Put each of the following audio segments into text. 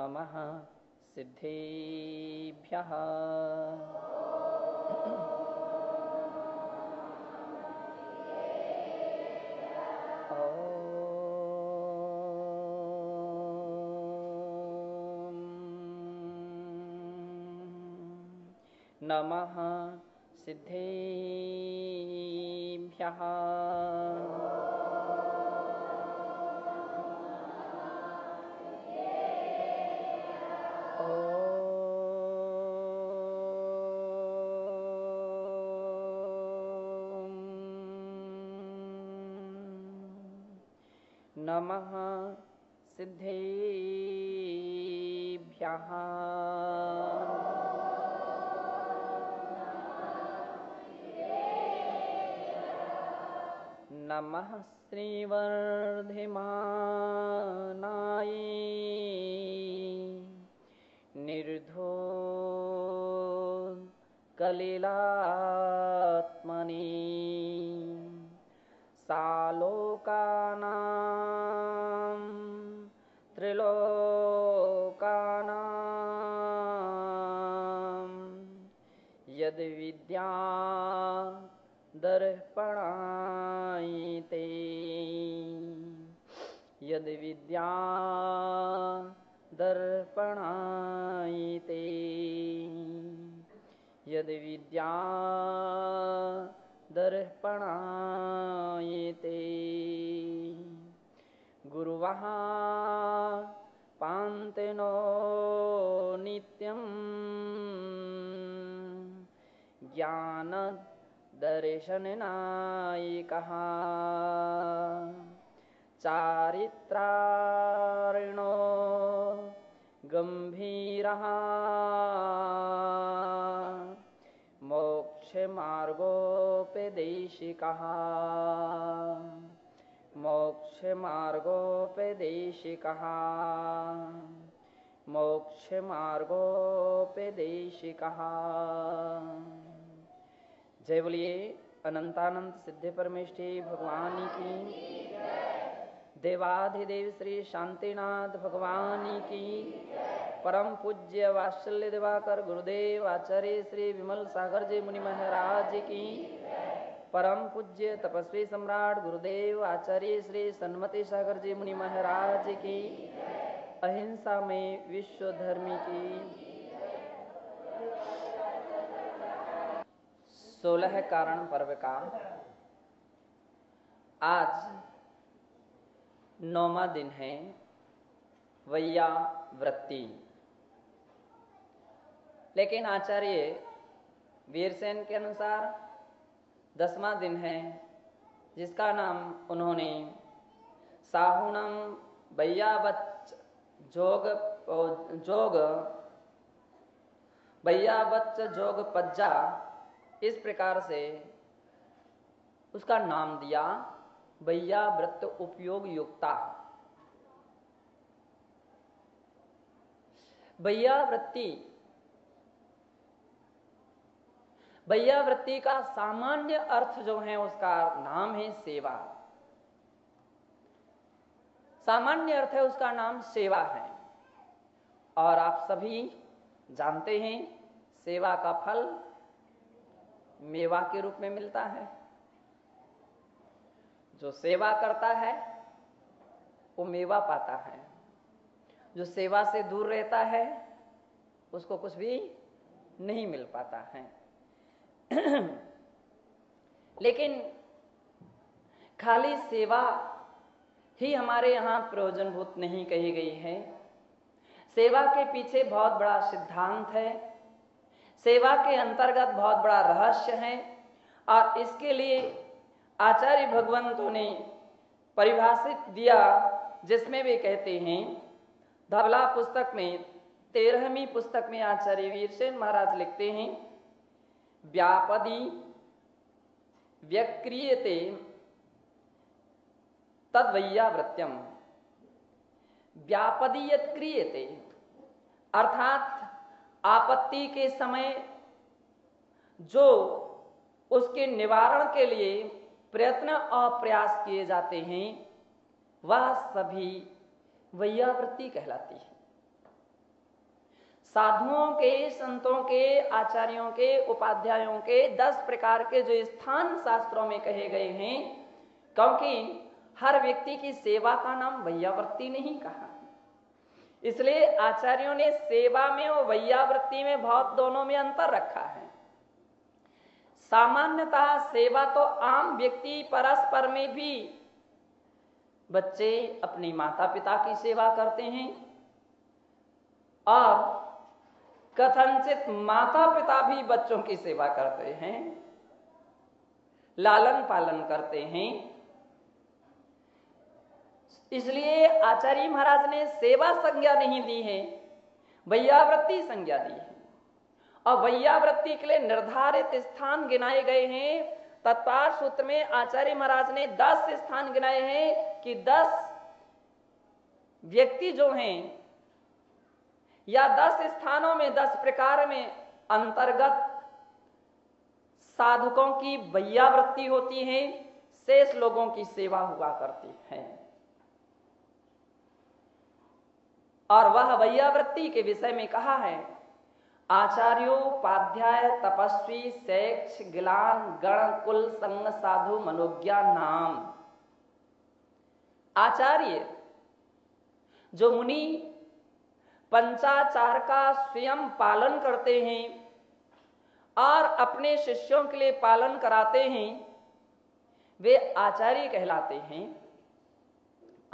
नमः सिद्धेभ्यः। नमः सिद्धेभ्यः। नमः सिद्धेभ्यः। नमः श्रीवर्धिमानाय निर्धूतकलिलात्मने सालोकानां त्रिलोकानां यद्विद्या दर्पणायते यद्विद्या दर्पणायते यद्विद्या दर्पणायते गुरुवः पान्ते नो नित्यं ज्ञान दर्शननायिकः चारित्रार्णो गम्भीरः मोक्षमार्गोपदेशिकः मोक्षमार्गोपदेशिकः मोक्षमार्गोपदेशिकः। जय बोलिए अनंतानंत सिद्धि परमेष्ठी भगवान की। देवाधिदेव श्री शांतिनाथ भगवान की। परम पूज्य वात्सल्य दिवाकर गुरुदेव आचार्य श्री विमल सागर जी मुनि महाराज की। परम पूज्य तपस्वी सम्राट गुरुदेव आचार्य श्री सन्मति सागर जी मुनि महाराज की। अहिंसा में विश्व धर्मी की। 16 कारण पर्व का आज 9वां दिन है, वैयावृत्ति। लेकिन आचार्य वीरसेन के अनुसार 10वां दिन है, जिसका नाम उन्होंने साहुणम वैयावच्च जोग वैयावच्च जोग पज्जा, इस प्रकार से उसका नाम दिया वैयावृत्त उपयोग युक्ता। वैयावृत्ति का सामान्य अर्थ जो है उसका नाम है सेवा। सामान्य अर्थ है उसका नाम सेवा है। और आप सभी जानते हैं सेवा का फल मेवा के रूप में मिलता है। जो सेवा करता है वो मेवा पाता है, जो सेवा से दूर रहता है उसको कुछ भी नहीं मिल पाता है। लेकिन खाली सेवा ही हमारे यहाँ प्रयोजनभूत नहीं कही गई है। सेवा के पीछे बहुत बड़ा सिद्धांत है, सेवा के अंतर्गत बहुत बड़ा रहस्य है। और इसके लिए आचार्य भगवंतों ने परिभाषित दिया, जिसमें वे कहते हैं धवला पुस्तक में 13वीं पुस्तक में आचार्य वीरसेन महाराज लिखते हैं, व्यापदी व्यक्रियते तद्वैयावृत्यम। व्यापदी यत् क्रियते अर्थात आपत्ति के समय जो उसके निवारण के लिए प्रयत्न और प्रयास किए जाते हैं वह सभी वैयावृत्ति कहलाती है। साधुओं के, संतों के, आचार्यों के, उपाध्यायों के 10 प्रकार के जो स्थान शास्त्रों में कहे गए हैं, क्योंकि हर व्यक्ति की सेवा का नाम वैयावृत्ति नहीं कहा, इसलिए आचार्यों ने सेवा में और वैयावृत्ति में बहुत दोनों में अंतर रखा है। सामान्यतः सेवा तो आम व्यक्ति परस्पर में भी, बच्चे अपने माता पिता की सेवा करते हैं और कथनचित माता पिता भी बच्चों की सेवा करते हैं, लालन पालन करते हैं। इसलिए आचार्य महाराज ने सेवा संज्ञा नहीं दी है, वैयावृत्ति संज्ञा दी है। और वैयावृत्ति के लिए निर्धारित स्थान गिनाए गए हैं। तत्पार सूत्र में आचार्य महाराज ने 10 स्थान गिनाए हैं कि 10 व्यक्ति जो हैं या 10 स्थानों में 10 प्रकार में अंतर्गत साधकों की वैयावृत्ति होती है, शेष लोगों की सेवा हुआ करती है। और वह वैयावृत्ति के विषय में कहा है, आचार्योपाध्याय तपस्वी शैक्ष गिलान गण कुल संग साधु मनोज्ञा नाम। आचार्य जो मुनि पंचाचार का स्वयं पालन करते हैं और अपने शिष्यों के लिए पालन कराते हैं, वे आचार्य कहलाते हैं।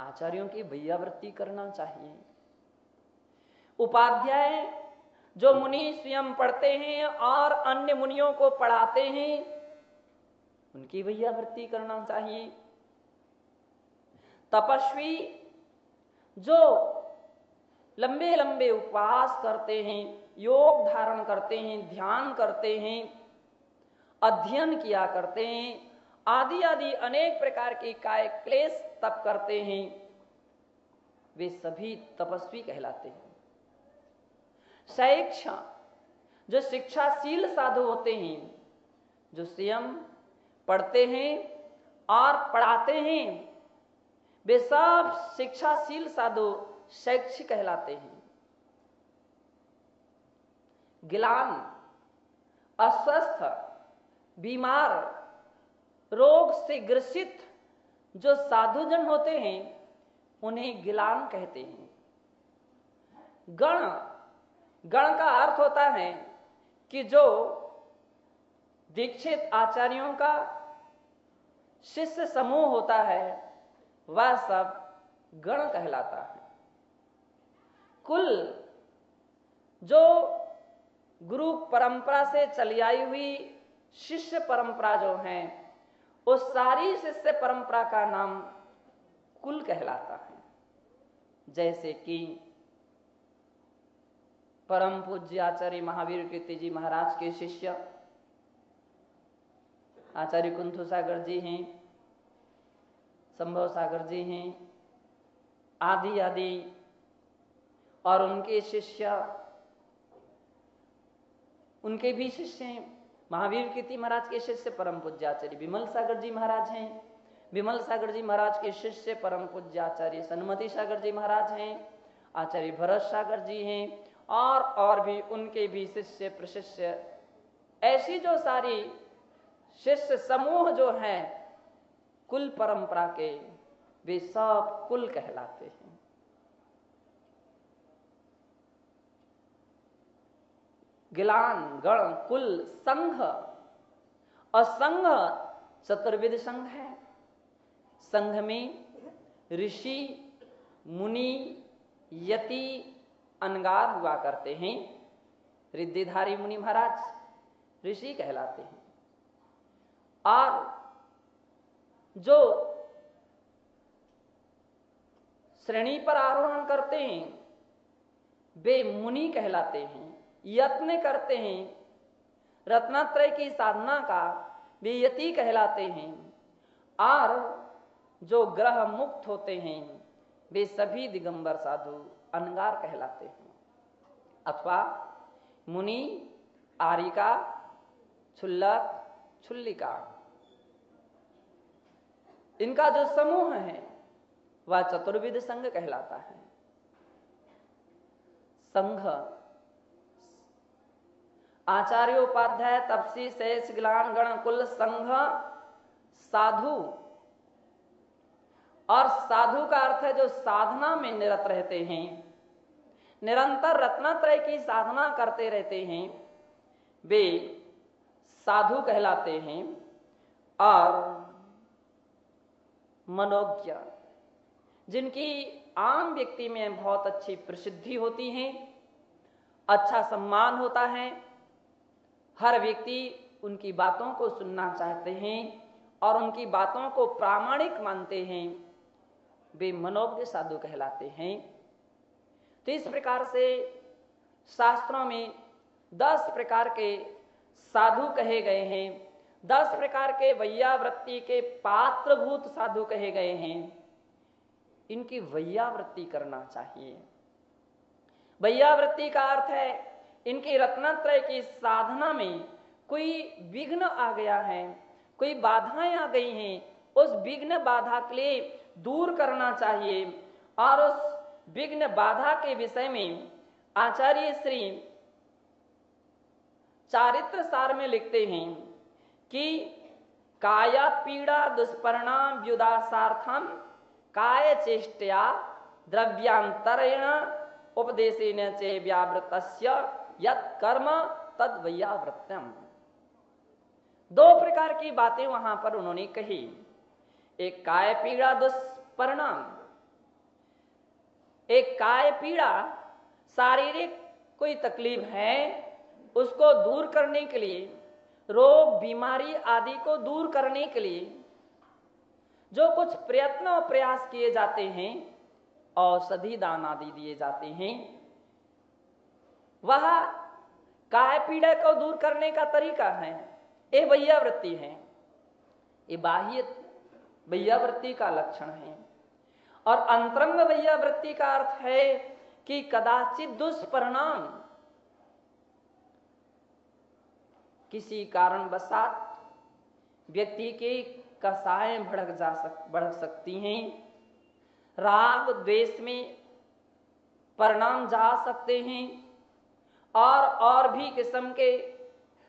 आचार्यों की वैयावृत्ति करना चाहिए। उपाध्याय जो मुनि स्वयं पढ़ते हैं और अन्य मुनियों को पढ़ाते हैं, उनकी वैयावृत्ति करना चाहिए। तपस्वी जो लंबे लंबे उपवास करते हैं, योग धारण करते हैं, ध्यान करते हैं, अध्ययन किया करते हैं, आदि आदि अनेक प्रकार की काय क्लेश तप करते हैं, वे सभी तपस्वी कहलाते हैं। शैक्षा जो शिक्षाशील साधु होते हैं, जो स्वयं पढ़ते हैं और पढ़ाते हैं, वे सब शिक्षाशील साधु शैक्षिक कहलाते हैं। गिलान अस्वस्थ, बीमार, रोग से ग्रसित जो साधुजन होते हैं, उन्हें गिलान कहते हैं। गण का अर्थ होता है कि जो दीक्षित आचार्यों का शिष्य समूह होता है, वह सब गण कहलाता है। कुल जो गुरु परंपरा से चली आई हुई शिष्य परंपरा जो है, उस सारी शिष्य परंपरा का नाम कुल कहलाता है। जैसे कि परम पूज्य आचार्य महावीर कीर्ति जी महाराज के शिष्य आचार्य कुंथु सागर जी हैं, संभव सागर जी हैं, आदि आदि, और उनके शिष्य, उनके भी शिष्य हैं। महावीर कीर्ति महाराज के शिष्य परम पूज्य आचार्य विमल सागर जी महाराज हैं। विमल सागर जी महाराज के शिष्य परम पूज्य आचार्य सन्मति सागर जी महाराज हैं। आचार्य भरत सागर जी हैं, और भी उनके भी शिष्य प्रशिष्य, ऐसी जो सारी शिष्य समूह जो हैं कुल परंपरा के, वे सब कुल कहलाते हैं। गिलान गण कुल संघ, और संघ चतुर्विध संघ है। संघ में ऋषि, मुनि, यति, अनगार हुआ करते हैं। रिद्धिधारी मुनि महाराज ऋषि कहलाते हैं, और जो श्रेणी पर आरोहण करते हैं वे मुनि कहलाते हैं। यत्न करते हैं रत्नात्रय की साधना का, वे यति कहलाते हैं। और जो ग्रह मुक्त होते हैं वे सभी दिगंबर साधु अनगार कहलाते हैं। अथवा मुनि, आरिका, छुल्लक, छुल्लिका, इनका जो समूह है वह चतुर्विध संघ कहलाता है। संघ आचार्योपाध्याय तपसी शेष गिलान गण कुल संघ साधु। और साधु का अर्थ है जो साधना में निरत रहते हैं, निरंतर रत्नत्रय की साधना करते रहते हैं, वे साधु कहलाते हैं। और मनोज्ञ, जिनकी आम व्यक्ति में बहुत अच्छी प्रसिद्धि होती है, अच्छा सम्मान होता है, हर व्यक्ति उनकी बातों को सुनना चाहते हैं और उनकी बातों को प्रामाणिक मानते हैं, वे मनोज्ञ साधु कहलाते हैं। तो इस प्रकार से शास्त्रों में 10 प्रकार के साधु कहे गए हैं, 10 प्रकार के वैयावृत्ति के पात्रभूत साधु कहे गए हैं। इनकी वैयावृत्ति करना चाहिए। वैयावृत्ति का अर्थ है इनकी रत्नत्रय की साधना में कोई विघ्न आ गया है, कोई बाधाएं आ गई हैं, उस विघ्न बाधा के लिए दूर करना चाहिए। और उस विघ्न बाधा के विषय में आचार्य श्री चारित्र सार में लिखते हैं कि काया पीड़ा दुष्परिणाम व्युदासार्थम काय चेष्टया द्रव्यांतरेण उपदेशेन च व्यावृतस्य यत् कर्म तद वैयावृत्यम। 2 प्रकार की बातें वहां पर उन्होंने कही। एक काय पीड़ा दुष्परिणाम, एक काय पीड़ा शारीरिक कोई तकलीफ है उसको दूर करने के लिए, रोग बीमारी आदि को दूर करने के लिए जो कुछ प्रयत्न और प्रयास किए जाते हैं, औषधि दान आदि दिए जाते हैं, वह काय पीड़ा को दूर करने का तरीका है, ये वैयावृत्ति है, ये बाह्य वैयावृत्ति का लक्षण है। और अंतरंग वैयावृत्ति का अर्थ है कि कदाचित दुष्परिणाम किसी कारणवशात व्यक्ति के कसाएं बढ़ सकती हैं, राग द्वेष में परिणाम जा सकते हैं, और भी किस्म के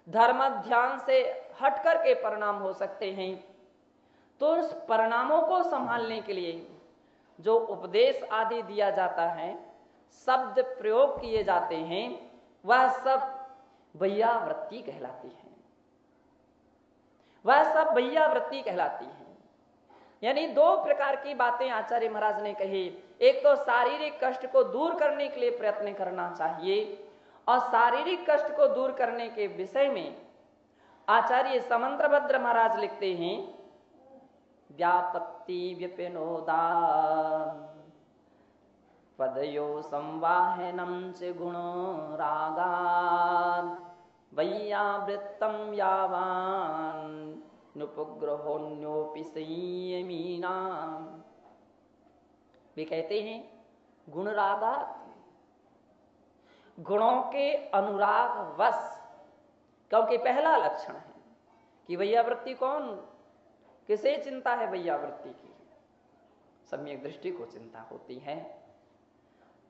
धर्म ध्यान से हट करके परिणाम हो सकते हैं। तो उस परिणामों को संभालने के लिए जो उपदेश आदि दिया जाता है, शब्द प्रयोग किए जाते हैं, वह सब वैयावृत्ति कहलाती है, वह सब वैयावृत्ति कहलाती है। यानी 2 प्रकार की बातें आचार्य महाराज ने कही। एक तो शारीरिक कष्ट को दूर करने के लिए प्रयत्न करना चाहिए, और शारीरिक कष्ट को दूर करने के विषय में आचार्य समंत्रभद्र महाराज लिखते हैं, व्यापत्ति विपिनोदा पदयो संवाहनम च गुणो रागान् वैयावृत्तम यावान् नुपग्रहोन्योपि संयमीनाम्। वे कहते हैं गुण रागात्, गुणों के अनुराग वश, क्योंकि पहला लक्षण है कि वैयावृत्ति कौन, किसे चिंता है वैयावृत्ति की? सम्यक दृष्टि को चिंता होती है।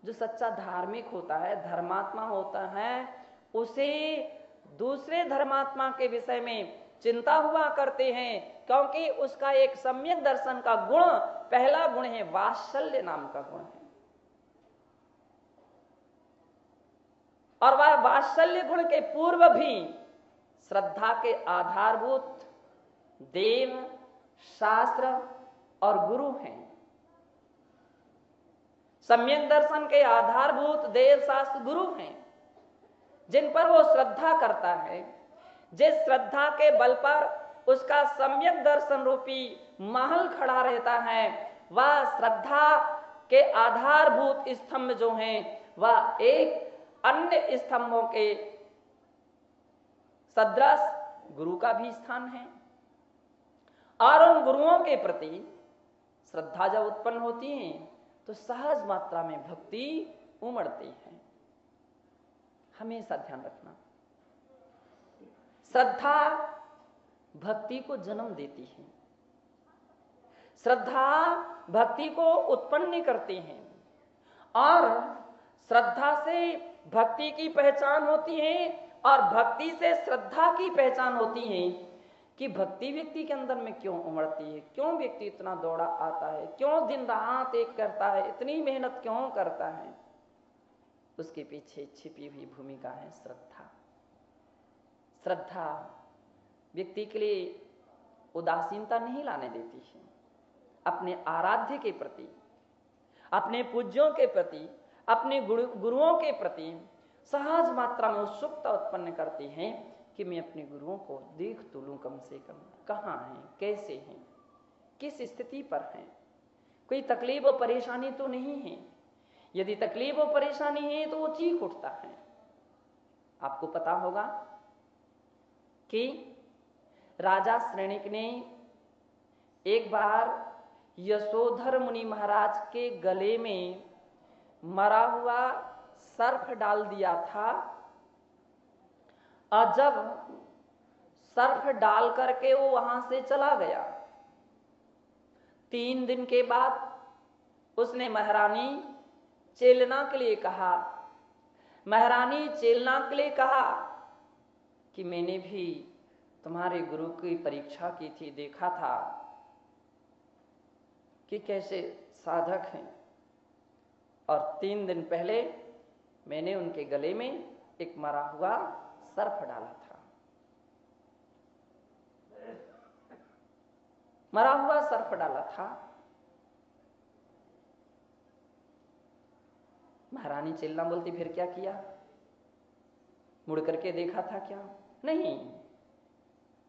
जो सच्चा धार्मिक होता है, धर्मात्मा होता है, उसे दूसरे धर्मात्मा के विषय में चिंता हुआ करते हैं, क्योंकि उसका एक सम्यक दर्शन का गुण, पहला गुण है वात्सल्य नाम का गुण है। और वह वात्सल्य गुण के पूर्व भी श्रद्धा के आधारभूत देव, शास्त्र और गुरु हैं। सम्यक दर्शन के आधारभूत देव, शास्त्र, गुरु हैं, जिन पर वो श्रद्धा करता है। जिस श्रद्धा के बल पर उसका सम्यक दर्शन रूपी महल खड़ा रहता है, वह श्रद्धा के आधारभूत स्तंभ जो हैं, वह एक अन्य स्तंभों के सदृश गुरु का भी स्थान है। और उन गुरुओं के प्रति श्रद्धा जब उत्पन्न होती है तो सहज मात्रा में भक्ति उमड़ती है। हमेशा ध्यान रखना, श्रद्धा भक्ति को जन्म देती है, श्रद्धा भक्ति को उत्पन्न करती है, और श्रद्धा से भक्ति की पहचान होती है और भक्ति से श्रद्धा की पहचान होती है कि भक्ति व्यक्ति के अंदर में क्यों उमड़ती है, क्यों व्यक्ति इतना दौड़ा आता है, क्यों दिन रात एक करता है, इतनी मेहनत क्यों करता है। उसके पीछे छिपी हुई भूमिका है श्रद्धा। श्रद्धा व्यक्ति के लिए उदासीनता नहीं लाने देती है। अपने आराध्य के प्रति, अपने पूज्यों के प्रति, अपने गुरुओं के प्रति सहज मात्रा में उत्सुकता उत्पन्न करती हैं कि मैं अपने गुरुओं को देख तो लूं, कम से कम कहाँ हैं, कैसे हैं, किस स्थिति पर हैं, कोई तकलीफ और परेशानी तो नहीं है। यदि तकलीफ और परेशानी है तो वो चीख उठता है। आपको पता होगा कि राजा श्रेणिक ने एक बार यशोधर मुनि महाराज के गले में मरा हुआ सर्प डाल दिया था, और जब सर्प डाल करके वो वहां से चला गया, 3 दिन के बाद उसने महारानी चेलना के लिए कहा, महारानी चेलना के लिए कहा कि मैंने भी तुम्हारे गुरु की परीक्षा की थी, देखा था कि कैसे साधक हैं, और 3 दिन पहले मैंने उनके गले में एक मरा हुआ सर्प डाला था। मरा हुआ सर्प डाला था। महारानी चिल्ला बोलती, फिर क्या किया? मुड़ करके देखा था क्या? नहीं,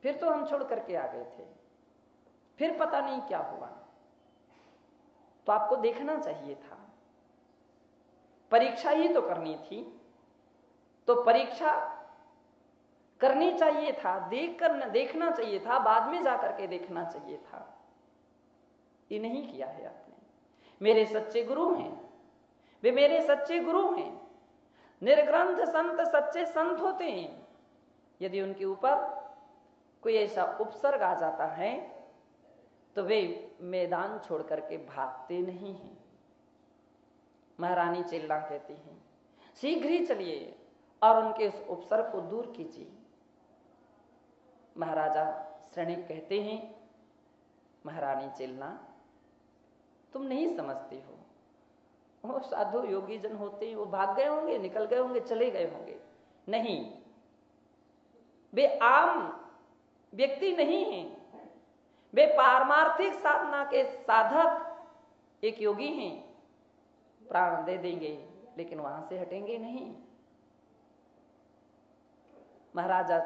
फिर तो हम छोड़ करके आ गए थे, फिर पता नहीं क्या हुआ। तो आपको देखना चाहिए था, परीक्षा ही तो करनी थी, तो परीक्षा करनी चाहिए था, देखना चाहिए था, बाद में जाकर के देखना चाहिए था। ये नहीं किया है आपने। मेरे सच्चे गुरु हैं, वे मेरे सच्चे गुरु हैं। निर्ग्रंथ संत सच्चे संत होते हैं। यदि उनके ऊपर कोई ऐसा उपसर्ग आ जाता है तो वे मैदान छोड़ करके भागते नहीं हैं। महारानी चिल्ला कहती हैं, शीघ्र ही चलिए और उनके उस उपसर्ग को दूर कीजिए। महाराजा श्रेणिक कहते हैं, महारानी चिल्ला, तुम नहीं समझती हो, वो साधु योगी जन होते हैं, वो भाग गए होंगे, निकल गए होंगे, चले गए होंगे। नहीं, वे आम व्यक्ति नहीं हैं, वे पारमार्थिक साधना के साधक एक योगी हैं। प्राण दे देंगे लेकिन वहां से हटेंगे नहीं। महाराजा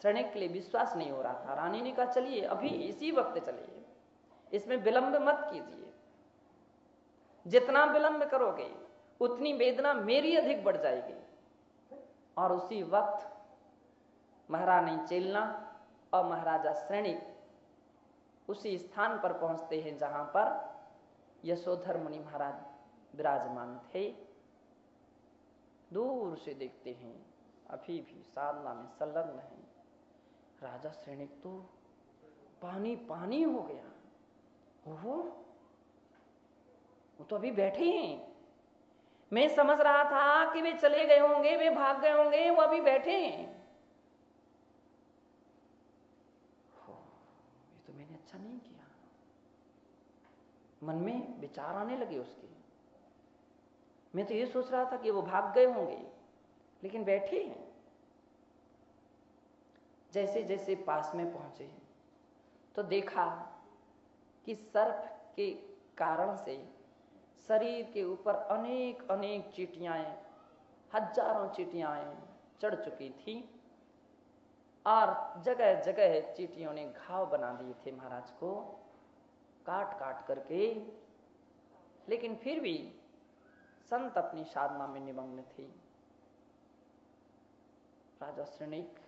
श्रेणिक के लिए विश्वास नहीं हो रहा था। रानी ने कहा, चलिए अभी इसी वक्त चलिए, इसमें विलंब मत कीजिए। जितना विलंब करोगे उतनी वेदना मेरी अधिक बढ़ जाएगी। और उसी वक्त महारानी चेलना और महाराजा श्रेणिक उसी स्थान पर पहुंचते हैं जहां पर यशोधर मुनि महाराज विराजमान थे। दूर से देखते हैं, अभी भी साधना में संलग्न है। राजा श्रेणिक तो पानी पानी हो गया। वो तो अभी बैठे हैं। मैं समझ रहा था कि वे चले गए होंगे, वे भाग गए होंगे, वो अभी बैठे हैं। ये तो मैंने अच्छा नहीं किया। मन में विचार आने लगे उसके। मैं तो ये सोच रहा था कि वो भाग गए होंगे, लेकिन बैठे हैं। जैसे जैसे पास में पहुंचे तो देखा कि सर्प के कारण से शरीर के ऊपर अनेक अनेक चींटियां, हजारों चींटियां चढ़ चुकी थी और जगह जगह चींटियों ने घाव बना दिए थे महाराज को, काट काट करके। लेकिन फिर भी संत अपनी साधना में निमग्न थे। राजा श्रेणिक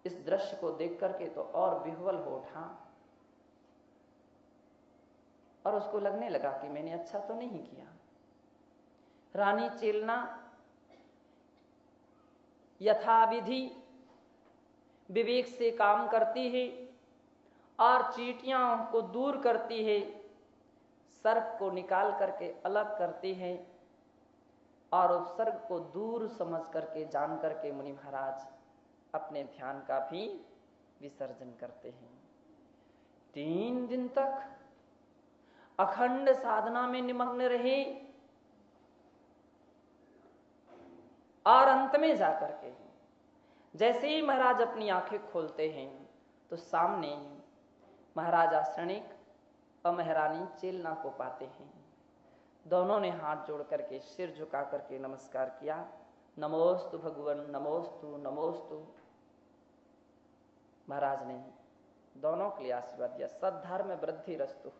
इस दृश्य को देख करके तो और विह्वल हो उठा और उसको लगने लगा कि मैंने अच्छा तो नहीं किया। रानी चेलना यथाविधि विवेक से काम करती है और चींटियों को दूर करती है, सर्प को निकाल करके अलग करती है और उपसर्ग को दूर समझ करके जान करके मुनि महाराज अपने ध्यान का भी विसर्जन करते हैं। 3 दिन तक अखंड साधना में निमग्न रहे और अंत में जाकर के जैसे ही महाराज अपनी आंखें खोलते हैं तो सामने महाराजा श्रेणिक और महारानी चेलना को पाते हैं। दोनों ने हाथ जोड़ करके सिर झुका करके नमस्कार किया। नमोस्तु भगवन, नमोस्तु नमोस्तु। महाराज ने दोनों के लिए आशीर्वाद दिया, सद्धर्म वृद्धि रस्तु।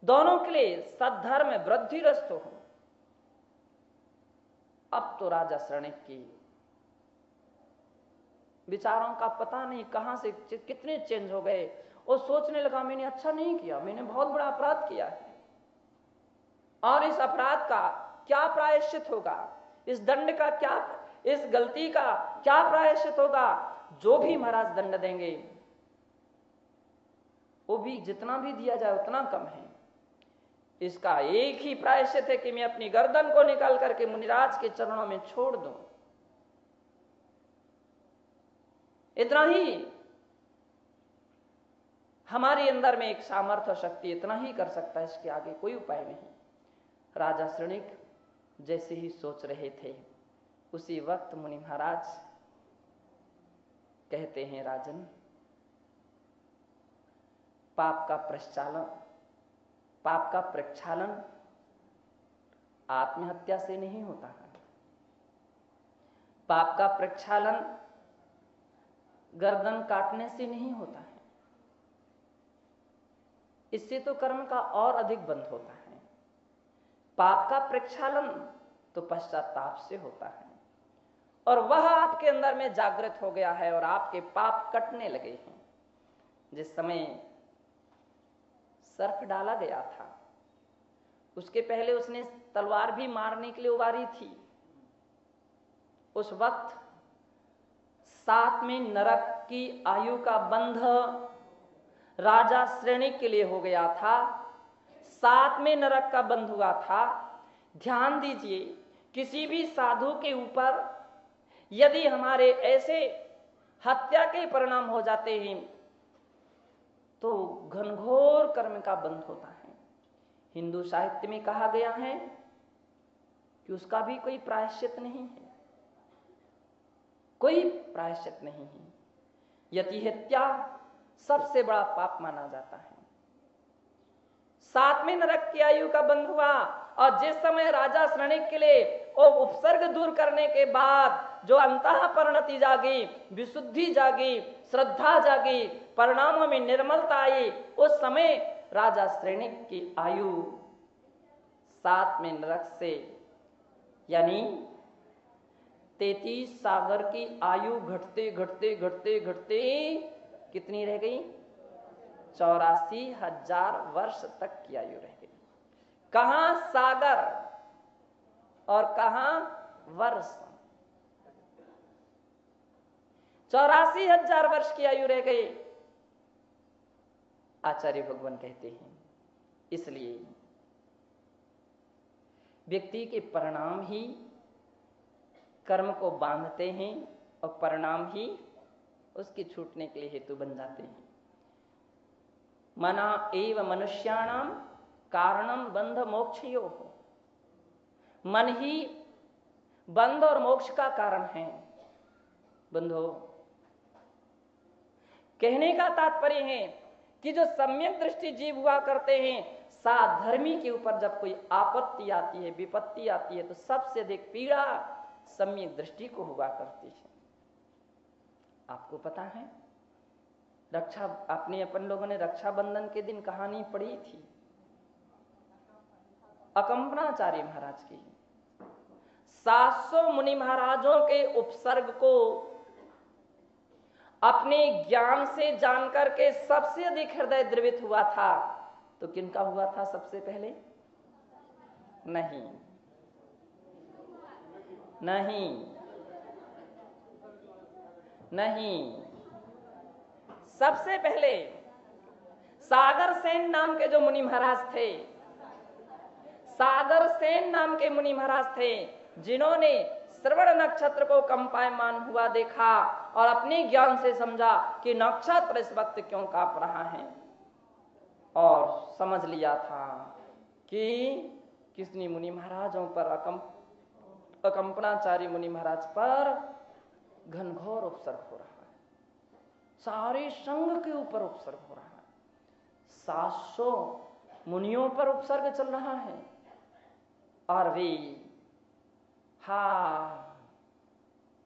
दोनों के लिए सद्धर्म वृद्धि रस्तु। अब तो राजा श्रेणिक की विचारों का पता नहीं कहां से कितने चेंज हो गए। और सोचने लगा मैंने अच्छा नहीं किया, मैंने बहुत बड़ा अपराध किया है और इस अपराध का क्या प्रायश्चित होगा, इस दंड का क्या, इस गलती का क्या प्रायश्चित होगा। जो भी महाराज दंड देंगे वो भी जितना भी दिया जाए उतना कम है। इसका एक ही प्रायश्चित है कि मैं अपनी गर्दन को निकाल करके मुनिराज के चरणों में छोड़ दूं। इतना ही हमारे अंदर में एक सामर्थ्य शक्ति इतना ही कर सकता है, इसके आगे कोई उपाय नहीं। राजा श्रेणिक जैसे ही सोच रहे थे उसी वक्त मुनि महाराज कहते हैं, राजन पाप का प्रक्षालन आत्महत्या से नहीं होता है। पाप का प्रक्षालन गर्दन काटने से नहीं होता है। इससे तो कर्म का और अधिक बंध होता है। पाप का प्रक्षालन तो पश्चाताप से होता है और वह आपके अंदर में जागृत हो गया है और आपके पाप कटने लगे हैं। जिस समय सर्प डाला गया था उसके पहले उसने तलवार भी मारने के लिए उबारी थी। उस वक्त 7वें नरक की आयु का बंध राजा श्रेणिक के लिए हो गया था। 7वें नरक का बंध हुआ था। ध्यान दीजिए, किसी भी साधु के ऊपर यदि हमारे ऐसे हत्या के परिणाम हो जाते हैं तो घनघोर कर्म का बंध होता है। हिंदू साहित्य में कहा गया है कि उसका भी कोई प्रायश्चित नहीं है, कोई प्रायश्चित नहीं है। यति हत्या सबसे बड़ा पाप माना जाता है। 7वें नरक की आयु का बंध हुआ और जिस समय राजा श्रेणिक के लिए वो उपसर्ग दूर करने के बाद जो अंतःपरिणति जागी, विशुद्धि जागी, श्रद्धा जागी, परिणामों में निर्मलता आई, उस समय राजा श्रेणिक की आयु 7वें नरक से यानी 33 सागर की आयु घटते घटते घटते घटते कितनी रह गई? 84,000 वर्ष तक की आयु रह गई। कहां सागर और कहां वर्ष? 84,000 वर्ष की आयु रह गई। आचार्य भगवान कहते हैं इसलिए व्यक्ति के परिणाम ही कर्म को बांधते हैं और परिणाम ही उसके छूटने के लिए हेतु बन जाते हैं। मना एव मनुष्याणाम कारणम बंध मोक्षयोः। मन ही बंध और मोक्ष का कारण है। बंधो, कहने का तात्पर्य है कि जो सम्यक दृष्टि जीव हुआ करते हैं, साधर्मी के ऊपर जब कोई आपत्ति आती है, विपत्ति आती है, तो सबसे अधिक पीड़ा सम्यक दृष्टि को हुआ करती है। आपको पता है अपन लोगों ने रक्षाबंधन के दिन कहानी पढ़ी थी अकंपनाचार्य महाराज की। 700 मुनि महाराजों के उपसर्ग को अपने ज्ञान से जानकर के सबसे अधिक हृदय द्रवित हुआ था तो किनका हुआ था सबसे पहले? नहीं नहीं नहीं, सबसे पहले सागर सेन नाम के जो मुनि महाराज थे, सागर सेन नाम के मुनि महाराज थे, जिन्होंने श्रवण नक्षत्र को कंपायमान हुआ देखा और अपने ज्ञान से समझा कि नक्षत्र इस वक्त क्यों कांप रहा है, और समझ लिया था कि किसने मुनि महाराजों पर अकंपनाचारी मुनि महाराज पर घनघोर उपसर्ग हो रहा है, सारे संघ के ऊपर उपसर्ग हो रहा है, 700 मुनियों पर उपसर्ग चल रहा है। और वे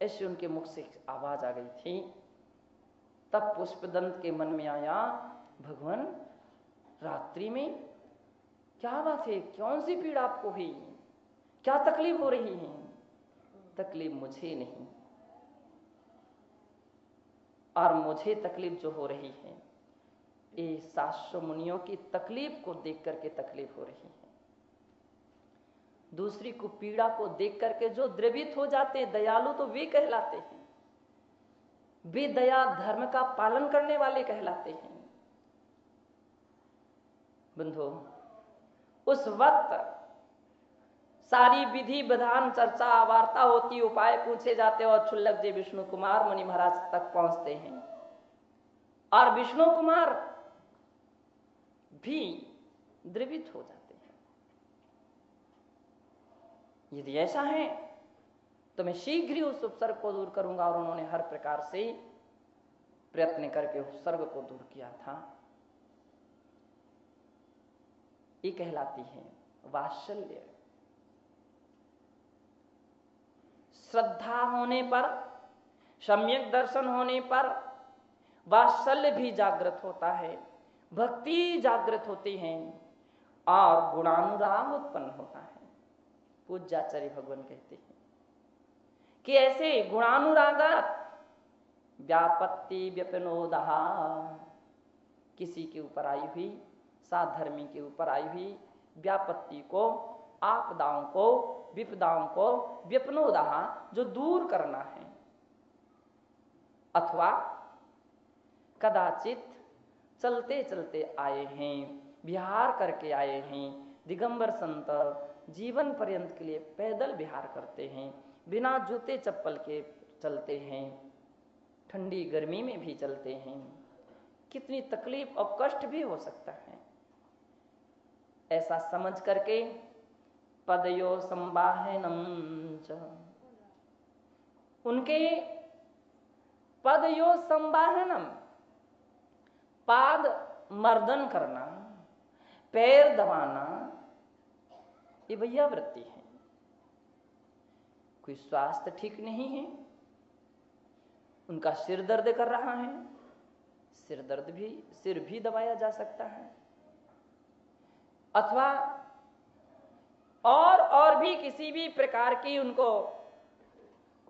ऐसे उनके मुख से आवाज आ गई थी। तब पुष्पदंत के मन में आया, भगवान रात्रि में क्या बात है, कौन सी पीड़ा आपको हुई, क्या तकलीफ हो रही है? तकलीफ मुझे नहीं, और मुझे तकलीफ जो हो रही है ये 700 मुनियों की तकलीफ को देख करके तकलीफ हो रही है। दूसरी को पीड़ा को देख करके जो द्रवित हो जाते हैं, दयालु तो वे कहलाते हैं, वे दया धर्म का पालन करने वाले कहलाते हैं। बंधु, उस वक्त सारी विधि विधान चर्चा वार्ता होती, उपाय पूछे जाते और क्षुल्लक जी विष्णु कुमार मुनि महाराज तक पहुंचते हैं, और विष्णु कुमार भी द्रवित हो जाते हैं। यदि ऐसा है तो मैं शीघ्र ही उस उपसर्ग को दूर करूंगा, और उन्होंने हर प्रकार से प्रयत्न करके उपसर्ग को दूर किया था। ये कहलाती है वात्सल्य। श्रद्धा होने पर, सम्यक दर्शन होने पर वात्सल्य भी जागृत होता है, भक्ति जागृत होती है और गुणानुराग उत्पन्न होता है। पूज्याचार्य भगवान कहते हैं कि ऐसे गुणानुराग व्यापत्ति व्यपनोदहा, किसी के ऊपर आई हुई, साधर्मी के ऊपर आई हुई व्यापत्ति को, आपदाओं को, विपदाओं को, व्यपनोदहा जो दूर करना है, अथवा कदाचित चलते चलते आए हैं, विहार करके आए हैं, दिगंबर संत जीवन पर्यंत के लिए पैदल विहार करते हैं, बिना जूते चप्पल के चलते हैं, ठंडी गर्मी में भी चलते हैं, कितनी तकलीफ और कष्ट भी हो सकता है। ऐसा समझ करके पदयो संवाहनम च, उनके पदयो संवाहनम, पाद मर्दन करना, पैर दबाना, ये भैया वृत्ति है। कोई स्वास्थ्य ठीक नहीं है, उनका सिर दर्द कर रहा है, सिर भी दबाया जा सकता है, अथवा और भी किसी भी प्रकार की उनको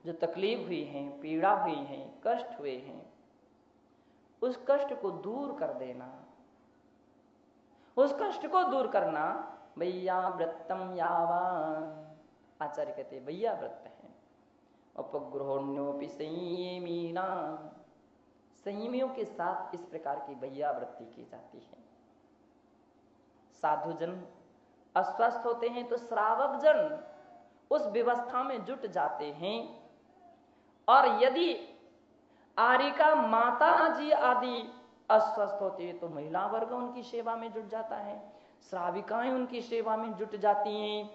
जो तकलीफ हुई है, पीड़ा हुई है, कष्ट हुए हैं, उस कष्ट को दूर कर देना, उस कष्ट को दूर करना भैया व्रतम यावान, आचार्य कहते हैं भैया व्रत है। उपग्रहोण्योपि संयमीना, संयमियों के साथ इस प्रकार की भैया वृत्ति की जाती है। साधुजन अस्वस्थ होते हैं तो श्रावक जन उस व्यवस्था में जुट जाते हैं, और यदि आरिका माता जी आदि अस्वस्थ होती है तो महिला वर्ग उनकी सेवा में जुट जाता है, श्राविकाएं उनकी सेवा में जुट जाती हैं,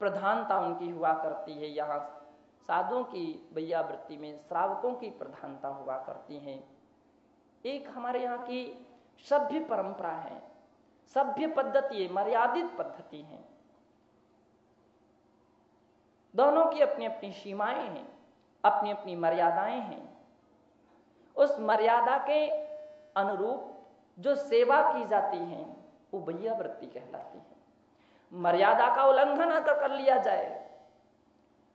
प्रधानता उनकी हुआ करती है। यहाँ साधुओं की भैया वृत्ति में श्रावकों की प्रधानता हुआ करती है। एक हमारे यहाँ की सभ्य परंपरा है, सभ्य पद्धति है, मर्यादित पद्धति है। दोनों की अपनी अपनी सीमाएं हैं, अपनी अपनी मर्यादाएं हैं। उस मर्यादा के अनुरूप जो सेवा की जाती है वो भैया वृत्ति कहलाती है। मर्यादा का उल्लंघन अगर कर लिया जाए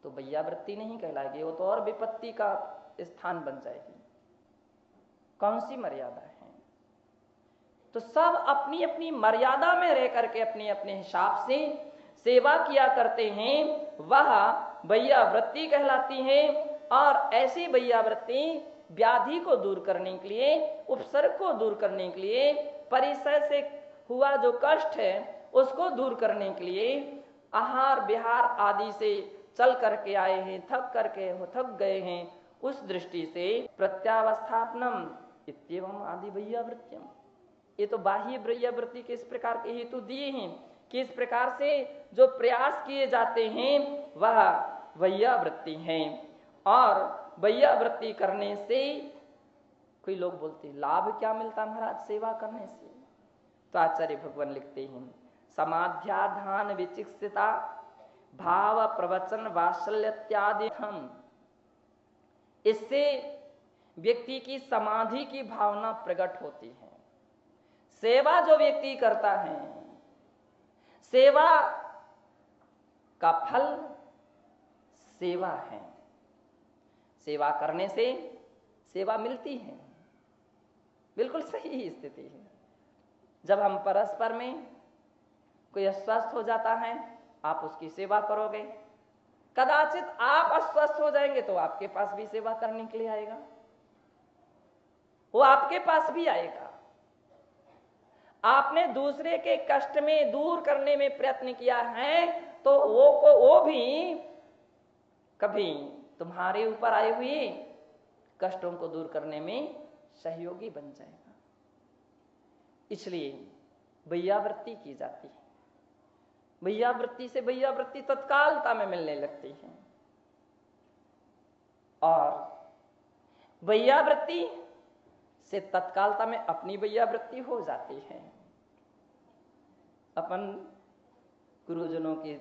तो भैया वृत्ति नहीं कहलाएगी, वो तो और विपत्ति का स्थान बन जाएगी। कौन सी मर्यादा है? तो सब अपनी अपनी मर्यादा में रह करके अपने अपने हिसाब से सेवा किया करते हैं, वह भैया वृत्ति कहलाती है। और ऐसी भैया वृत्ति व्याधि को दूर करने के लिए, उपसर्ग को दूर करने के लिए, परिसर से हुआ जो कष्ट है उसको दूर करने के लिए आहार विहार आदि से चल करके आए हैं, थक गए हैं, उस दृष्टि से प्रत्यावस्थापनम इत्येवम आदि वैयावृत्तियम, ये तो बाह्य वैयावृत्ति के इस प्रकार के हेतु दिए हैं कि इस प्रकार से जो प्रयास किए जाते हैं वह वैयावृत्ति हैं। और वैयावृत्ति करने से कोई लोग बोलते हैं लाभ क्या मिलता महाराज सेवा करने से, तो आचार्य भगवान लिखते हैं समाध्याधान विचिकित्सिता भाव प्रवचन वात्सल्यत्यादि हम, इससे व्यक्ति की समाधि की भावना प्रकट होती है। सेवा जो व्यक्ति करता है, सेवा का फल सेवा है, सेवा करने से सेवा मिलती है, बिल्कुल सही स्थिति है। जब हम परस्पर में कोई अस्वस्थ हो जाता है, आप उसकी सेवा करोगे, कदाचित आप अस्वस्थ हो जाएंगे तो आपके पास भी सेवा करने के लिए आएगा, वो आपके पास भी आएगा। आपने दूसरे के कष्ट में दूर करने में प्रयत्न किया है तो वो भी कभी तुम्हारे ऊपर आए हुए कष्टों को दूर करने में सहयोगी बन जाएगा। इसलिए वैयावृत्ति की जाती है। वैयावृत्ति से वैयावृत्ति तत्कालता में मिलने लगती है और वैयावृत्ति से तत्कालता में अपनी वैयावृत्ति हो जाती है। अपन गुरुजनों की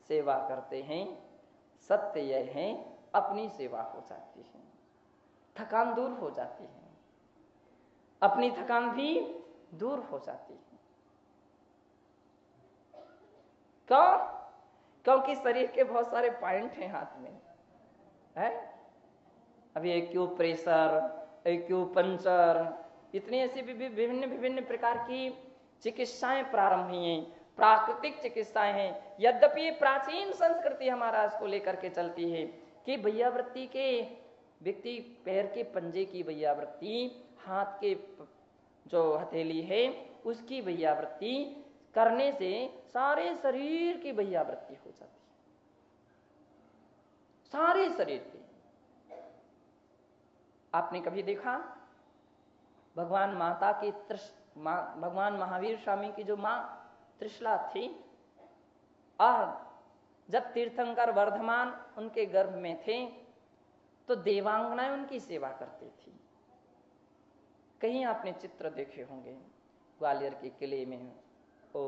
सेवा करते हैं, सत्य यह है अपनी सेवा हो जाती है, थकान दूर हो जाती है, अपनी थकान भी दूर हो जाती है। क्यों? क्योंकि शरीर के बहुत सारे पॉइंट हैं हाथ में, है अभी एक्यूप्रेशर, एक्यूपंक्चर, इतनी ऐसी विभिन्न प्रकार की चिकित्साएं प्रारंभ हुई हैं, प्राकृतिक चिकित्साएं हैं। यद्यपि ये प्राचीन संस्कृति हमारा इसको लेकर के चलती है कि वैयावृत्ति के व्यक्ति पैर के पंजे की वैयावृत्ति, हाथ के जो हथेली है उसकी वैयावृत्ति करने से सारे शरीर की वैयावृत्ति हो जाती है, सारे शरीर की। आपने कभी देखा भगवान माता की भगवान महावीर स्वामी की जो मां त्रिशला थी, और जब तीर्थंकर वर्धमान उनके गर्भ में थे तो देवांगनाएं उनकी सेवा करती थी। कहीं आपने चित्र देखे होंगे, ग्वालियर के किले में वो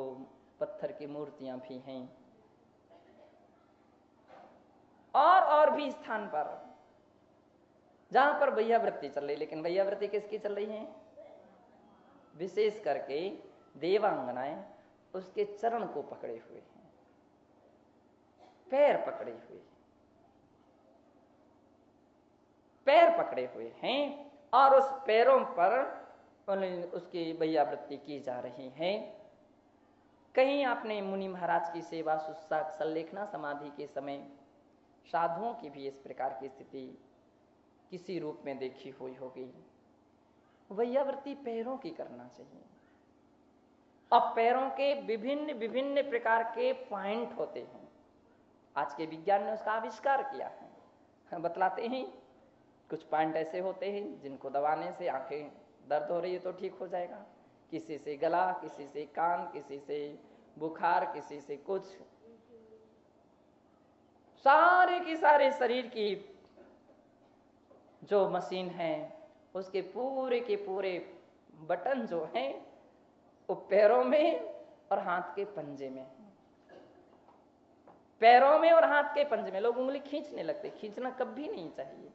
पत्थर की मूर्तियां भी हैं, और भी स्थान पर जहां पर वैयावृत्ति चल रही। लेकिन वैयावृत्ति किसकी चल रही है? विशेष करके देवांगनाएं उसके चरण को पकड़े हुए हैं, पैर पकड़े हुए हैं और उस पैरों पर उसकी वैयावृत्ति की जा रही है। कहीं आपने मुनि महाराज की सेवा शुश्रूषा संलेखना समाधि के समय साधुओं की भी इस प्रकार की स्थिति किसी रूप में देखी हुई होगी। वैयावृत्ति पैरों की करना चाहिए। अब पैरों के विभिन्न प्रकार के पॉइंट होते हैं, आज के विज्ञान ने उसका आविष्कार किया है। बतलाते हैं कुछ पॉइंट ऐसे होते हैं जिनको दबाने से आंखें दर्द हो रही है तो ठीक हो जाएगा, किसी से गला, किसी से कान, किसी से बुखार, किसी से कुछ, सारे की सारे शरीर की जो मशीन है उसके पूरे के पूरे बटन जो हैं वो पैरों में और हाथ के पंजे में। पैरों में और हाथ के पंजे में लोग उंगली खींचने लगते। खींचना कभी नहीं चाहिए,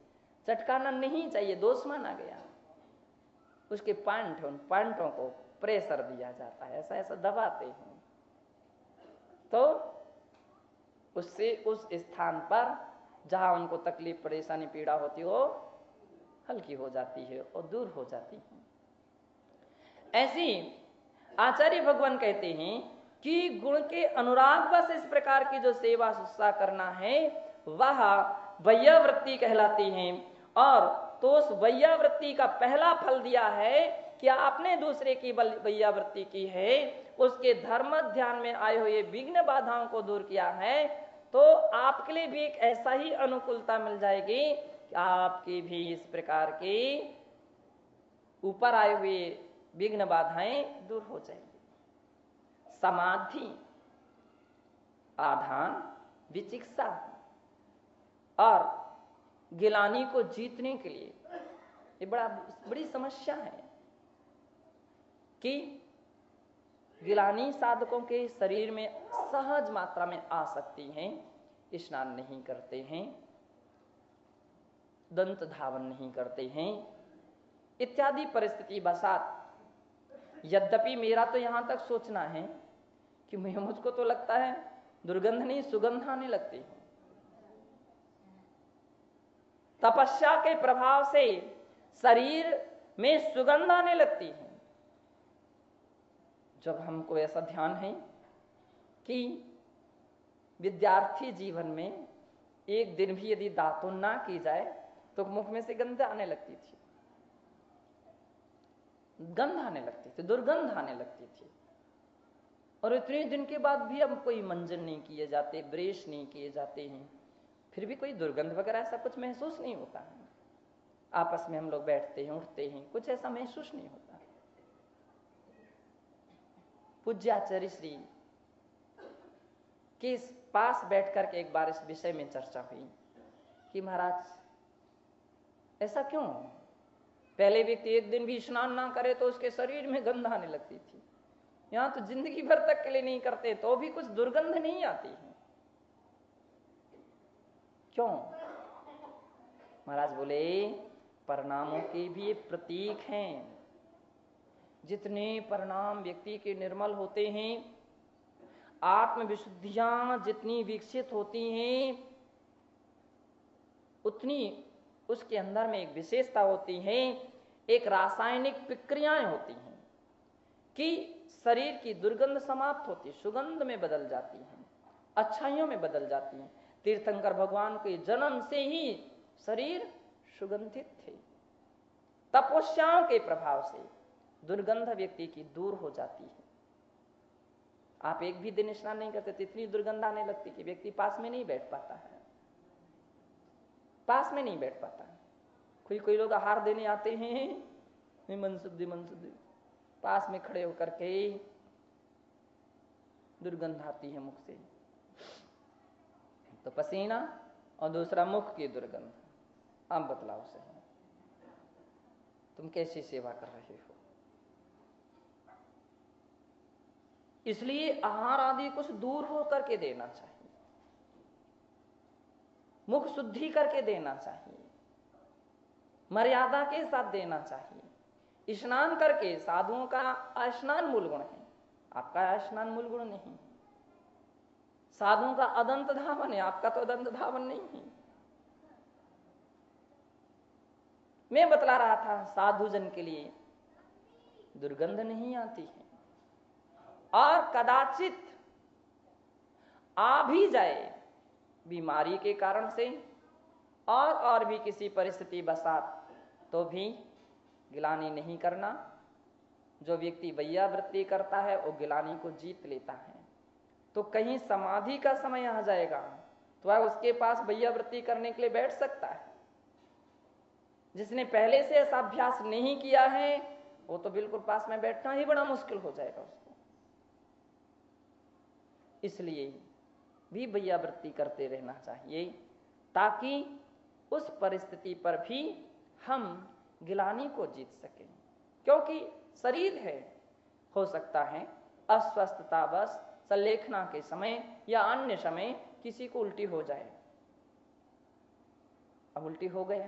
चटकाना नहीं चाहिए, दोष माना गया। उसके पॉइंट, उन पॉइंटों को प्रेशर दिया जाता है, ऐसा ऐसा दबाते हैं तो उससे उस स्थान पर जहां उनको तकलीफ, परेशानी, पीड़ा होती हो हल्की हो जाती है और दूर हो जाती है। ऐसी आचार्य भगवान कहते हैं कि गुण के अनुराग बस इस प्रकार की जो सेवा शुश्रूषा करना है वह वैयावृत्ति कहलाती है। और तो उस वैयावृत्ति का पहला फल दिया है कि आपने दूसरे की वैयावृत्ति की है उसके धर्म ध्यान में आए हुए विघ्न बाधाओं को दूर किया है, तो आपके लिए भी एक ऐसा ही अनुकूलता मिल जाएगी कि आपकी भी इस प्रकार के ऊपर आए हुए विघ्न बाधाएं दूर हो जाएंगी। समाधि, आधान, विचिकित्सा और गिलानी को जीतने के लिए ये बड़ी समस्या है कि गिलानी साधकों के शरीर में सहज मात्रा में आ सकती हैं, स्नान नहीं करते हैं, दंत धावन नहीं करते हैं इत्यादि परिस्थिति बसात। यद्यपि मेरा तो यहां तक सोचना है कि मुझको तो लगता है दुर्गंध नहीं सुगंध आने लगती है। तपस्या के प्रभाव से शरीर में सुगंध आने लगती है। जब हमको ऐसा ध्यान है कि विद्यार्थी जीवन में एक दिन भी यदि दातुन ना की जाए तो मुख में से गंध आने लगती थी, गंध आने लगती थी, दुर्गंध आने लगती थी। और इतने दिन के बाद भी अब कोई मंजन नहीं किए जाते, ब्रश नहीं किए जाते हैं, फिर भी कोई दुर्गंध वगैरह ऐसा कुछ महसूस नहीं होता है। आपस में हम लोग बैठते हैं, उठते हैं, कुछ ऐसा महसूस नहीं होता। पूज्याचार्य श्री के पास बैठकर के एक बार इस विषय में चर्चा हुई कि महाराज ऐसा क्यों, पहले व्यक्ति एक दिन भी स्नान ना करे तो उसके शरीर में गंध आने लगती थी, यहां तो जिंदगी भर तक के लिए नहीं करते तो भी कुछ दुर्गंध नहीं आती है, क्यों? महाराज बोले परिणामों के भी प्रतीक हैं। जितने परिणाम व्यक्ति के निर्मल होते हैं, आत्मविशुद्धियां जितनी विकसित होती हैं, उतनी उसके अंदर में एक विशेषता होती है, एक रासायनिक प्रक्रियाएं होती हैं कि शरीर की दुर्गंध समाप्त होती, सुगंध में बदल जाती हैं, अच्छाइयों में बदल जाती हैं। तीर्थंकर भगवान के जन्म से ही शरीर सुगंधित थे। तपस्याओं के प्रभाव से दुर्गंध व्यक्ति की दूर हो जाती है। आप एक भी दिन स्नान नहीं करते तो इतनी दुर्गंध आने लगती कि व्यक्ति पास में नहीं बैठ पाता है, पास में नहीं बैठ पाता। कोई लोग आहार देने आते हैं, मनसुद्धि पास में खड़े होकर के दुर्गंध आती है मुख से, तो पसीना और दूसरा मुख की दुर्गंध। अब बतलाओ सही, तुम कैसी सेवा कर रहे हो? इसलिए आहार आदि कुछ दूर हो करके देना चाहिए, मुख शुद्धि करके देना चाहिए, मर्यादा के साथ देना चाहिए। स्नान करके, साधुओं का स्नान मूल गुण है, आपका स्नान मूल गुण नहीं। साधुओं का अदंत धावन है, आपका तो अदंत धावन नहीं है। मैं बतला रहा था साधुजन के लिए दुर्गंध नहीं आती है, और कदाचित आ भी जाए बीमारी के कारण से और भी किसी परिस्थिति बसात, तो भी गिलानी नहीं करना। जो व्यक्ति वैयावृत्ति करता है वो गिलानी को जीत लेता है। तो कहीं समाधि का समय आ जाएगा तो वह उसके पास वैयावृत्ति करने के लिए बैठ सकता है। जिसने पहले से ऐसा अभ्यास नहीं किया है वो तो बिल्कुल पास में बैठना ही बड़ा मुश्किल हो जाएगा उसको। इसलिए भी वैयावृत्ति करते रहना चाहिए ताकि उस परिस्थिति पर भी हम गिलानी को जीत सकें। क्योंकि शरीर है, हो सकता है अस्वस्थता बस संलेखना के समय या अन्य समय किसी को उल्टी हो जाए। अब उल्टी हो गया,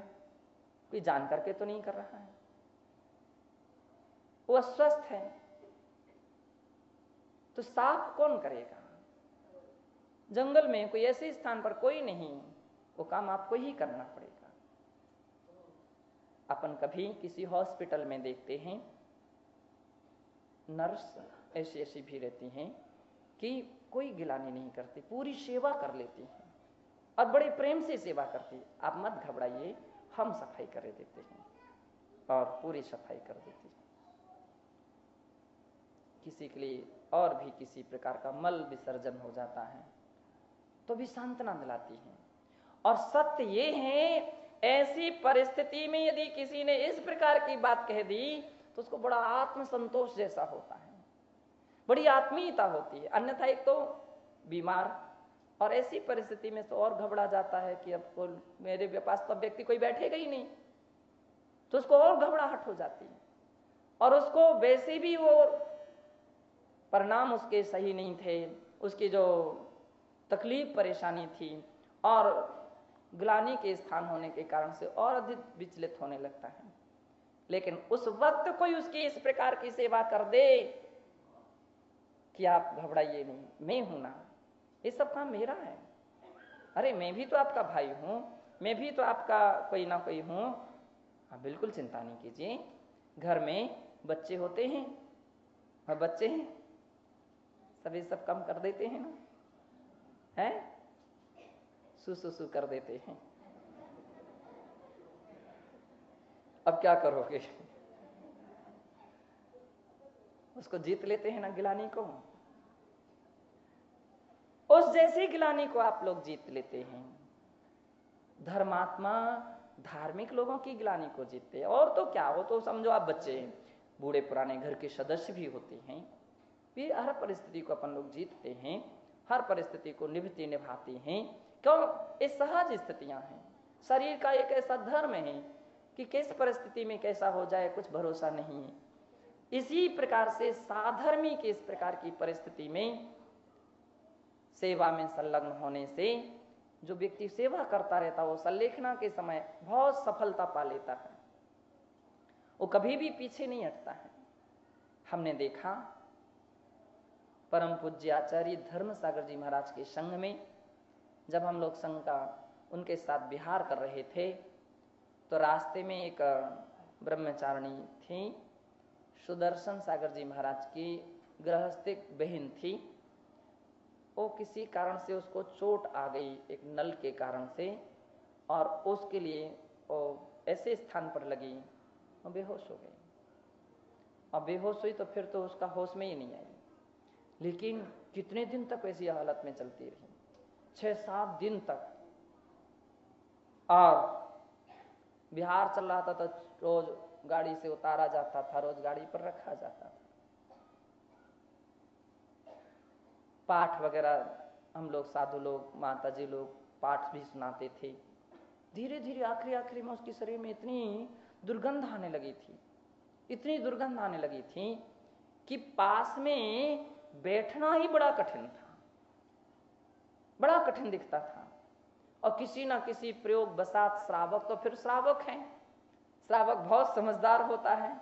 कोई जान करके तो नहीं कर रहा है, वो अस्वस्थ है, तो साफ कौन करेगा? जंगल में कोई ऐसे स्थान पर कोई नहीं, वो काम आपको ही करना पड़ेगा। अपन कभी किसी हॉस्पिटल में देखते हैं नर्स ऐसी ऐसी भी रहती हैं कि कोई गिलानी नहीं करती, पूरी सेवा कर लेती हैं और बड़े प्रेम से सेवा करती है। आप मत घबराइए, हम सफाई कर देते हैं, और पूरी सफाई कर देती है। किसी के लिए और भी किसी प्रकार का मल विसर्जन हो जाता है तो भी सांत्वना दिलाती है। और सत्य ये है, ऐसी परिस्थिति में यदि किसी ने इस प्रकार की बात कह दी तो उसको बड़ा आत्मसंतोष जैसा होता है, बड़ी आत्मीयता होती है। अन्यथा एक तो बीमार, और ऐसी परिस्थिति में तो और घबरा जाता है कि अब को मेरे पास तो व्यक्ति कोई बैठेगा ही नहीं, तो उसको और घबराहट हो जाती है। और उसको वैसे भी वो परिणाम उसके सही नहीं थे, उसकी जो तकलीफ परेशानी थी और ग्लानि के स्थान होने के कारण से और अधिक विचलित होने लगता है। लेकिन उस वक्त कोई उसकी इस प्रकार की सेवा कर दे कि आप घबराइए नहीं, मैं हूं ना, ये सब काम मेरा है, अरे मैं भी तो आपका भाई हूं, मैं भी तो आपका कोई ना कोई हूं, आप बिल्कुल चिंता नहीं कीजिए। घर में बच्चे होते हैं और बच्चे हैं सभी सब काम कर देते हैं ना, हैं सु कर देते हैं। अब क्या करोगे, उसको जीत लेते हैं ना गिलानी को, उस जैसी गिलानी को आप लोग जीत लेते हैं। धर्मात्मा धार्मिक लोगों की गिलानी को जीतते हैं। और तो क्या हो, तो समझो आप बच्चे हैं, बूढ़े पुराने घर के सदस्य भी होते हैं, भी हर परिस्थिति को अपन लोग जीतते हैं, हर परिस्थिति को निभाते निभाते हैं। क्यों, ये सहज स्थितियां हैं। शरीर का एक ऐसा धर्म है कि किस परिस्थिति में कैसा हो जाए कुछ भरोसा नहीं है। इसी प्रकार से साधर्मी की इस प्रकार की परिस्थिति में सेवा में संलग्न होने से जो व्यक्ति सेवा करता रहता है वो संलेखना के समय बहुत सफलता पा लेता है, वो कभी भी पीछे नहीं हटता है। हमने देखा परम पूज्य आचार्य धर्म सागर जी महाराज के संग में जब हम लोग संघ का उनके साथ विहार कर रहे थे तो रास्ते में एक ब्रह्मचारिणी थी, सुदर्शन सागर जी महाराज की गृहस्थिक बहन थी। वो किसी कारण से उसको चोट आ गई एक नल के कारण से, और उसके लिए वो ऐसे स्थान पर लगी वो बेहोश हो गई। और बेहोश हुई तो फिर तो उसका होश में ही नहीं आई। लेकिन कितने दिन तक ऐसी हालत में चलती रही, 6-7 दिन तक। और बिहार चल रहा था तो रोज गाड़ी से उतारा जाता था, रोज गाड़ी पर रखा जाता था। पाठ वगैरह हम लोग साधु लोग माता जी लोग पाठ भी सुनाते थे। धीरे धीरे आखिरी में उसके शरीर में इतनी दुर्गंध आने लगी थी, इतनी दुर्गंध आने लगी थी कि पास में बैठना ही बड़ा कठिन था, बड़ा कठिन दिखता था। और किसी ना किसी प्रयोग बसात श्रावक, तो फिर श्रावक हैं, श्रावक बहुत समझदार होता है,